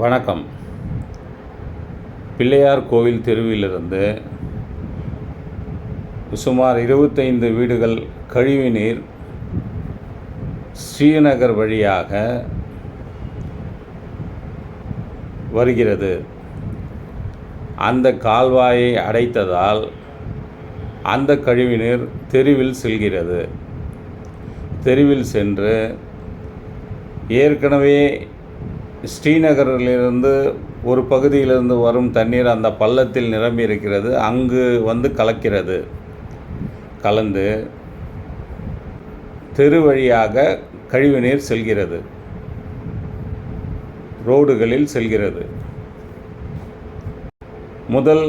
வணக்கம். பிள்ளையார் கோவில் தெருவிலிருந்து சுமார் 25 வீடுகள் கழிவுநீர் ஸ்ரீநகர் வழியாக வருகிறது. அந்த கால்வாயை அடைத்ததால் அந்த கழிவுநீர் தெருவில் செல்கிறது. தெருவில் சென்று ஏற்கனவே ஸ்ரீநகரிலிருந்து ஒரு பகுதியிலிருந்து வரும் தண்ணீர் அந்த பள்ளத்தில் நிரம்பி இருக்கிறது. அங்கு வந்து கலக்கிறது. கலந்து தெரு வழியாக கழிவுநீர் செல்கிறது, ரோடுகளில் செல்கிறது. முதல்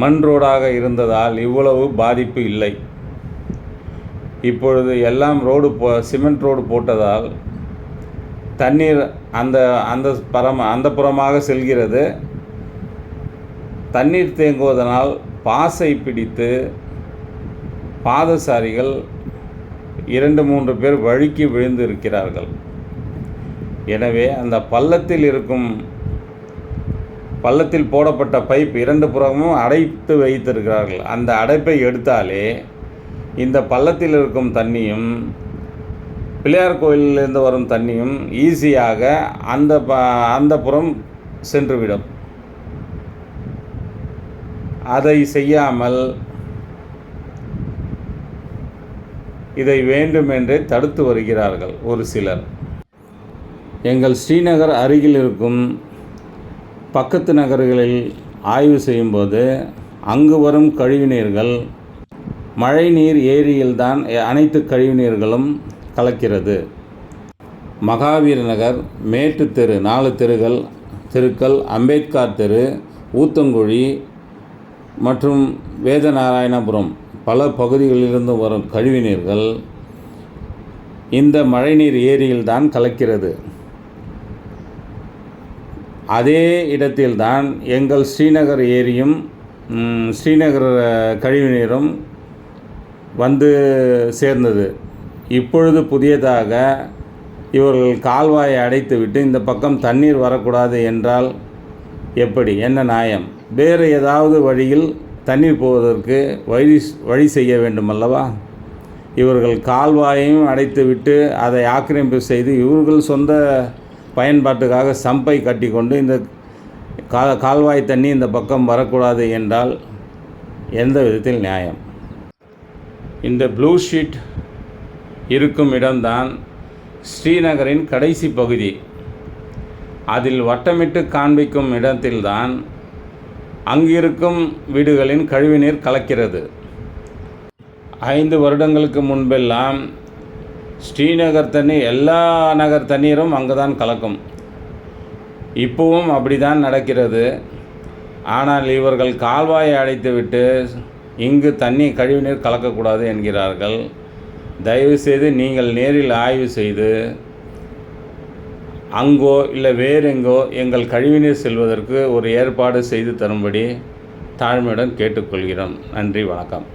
மண் ரோடாக இருந்ததால் இவ்வளவு பாதிப்பு இல்லை. இப்பொழுது எல்லாம் சிமெண்ட் ரோடு போட்டதால் தண்ணீர் அந்த புறமாக செல்கிறது. தண்ணீர் தேங்குவதனால் பாசை பிடித்து பாதசாரிகள் 2-3 பேர் வழுக்கி விழுந்து இருக்கிறார்கள். எனவே அந்த பள்ளத்தில் போடப்பட்ட பைப் 2 புறமும் அடைத்து வைத்திருக்கிறார்கள். அந்த அடைப்பை எடுத்தாலே இந்த பள்ளத்தில் இருக்கும் தண்ணியும் பிள்ளையார் கோயிலிருந்து வரும் தண்ணியும் ஈஸியாக அந்த புறம் சென்றுவிடும். அதை செய்யாமல் இதை வேண்டுமென்றே தடுத்து வருகிறார்கள் ஒரு சிலர். எங்கள் ஸ்ரீநகர் அருகில் இருக்கும் பக்கத்து நகர்களில் ஆய்வு செய்யும்போது அங்கு வரும் கழிவுநீர்கள் மழைநீர் ஏரியில்தான் அனைத்து கழிவுநீர்களும் கலக்கிறது. மகாவீர் நகர், மேட்டு தெரு 4 தெருக்கள், அம்பேத்கர் தெரு, ஊத்தங்குழி மற்றும் வேதநாராயணபுரம் பல பகுதிகளிலிருந்து வரும் கழிவுநீர்கள் இந்த மழைநீர் ஏரியில்தான் கலக்கிறது. அதே இடத்தில்தான் எங்கள் ஸ்ரீநகர் ஏரியும் ஸ்ரீநகர் கழிவுநீரும் வந்து சேர்ந்தது. இப்பொழுது புதியதாக இவர்கள் கால்வாயை அடைத்துவிட்டு இந்த பக்கம் தண்ணீர் வரக்கூடாது என்றால் எப்படி? என்ன நியாயம்? வேறு ஏதாவது வழியில் தண்ணீர் போவதற்கு வழி செய்ய வேண்டும் அல்லவா? இவர்கள் கால்வாயையும் அடைத்துவிட்டு அதை ஆக்கிரமிப்பு செய்து இவர்கள் சொந்த பயன்பாட்டுக்காக சம்பை கட்டி கொண்டு இந்த கால்வாய் தண்ணி இந்த பக்கம் வரக்கூடாது என்றால் எந்த விதத்தில் நியாயம்? இந்த ப்ளூ ஷீட் இருக்கும் இடம்தான் ஸ்ரீநகரின் கடைசி பகுதி. அதில் வட்டமிட்டு காண்பிக்கும் இடத்தில்தான் அங்கிருக்கும் வீடுகளின் கழிவுநீர் கலக்கிறது. 5 வருடங்களுக்கு முன்பெல்லாம் ஸ்ரீநகர் தண்ணி எல்லா நகர் தண்ணீரும் அங்கு தான் கலக்கும். இப்போவும் அப்படிதான் நடக்கிறது. ஆனால் இவர்கள் கால்வாயை அடைத்துவிட்டு இங்கு கழிவுநீர் கலக்கக்கூடாது என்கிறார்கள். தயவுசெய்து நீங்கள் நேரில் ஆய்வு செய்து அங்கோ இல்லை வேறெங்கோ எங்கள் கழிவுநீர் செல்வதற்கு ஒரு ஏற்பாடு செய்து தரும்படி தாழ்மையுடன் கேட்டுக்கொள்கிறோம். நன்றி, வணக்கம்.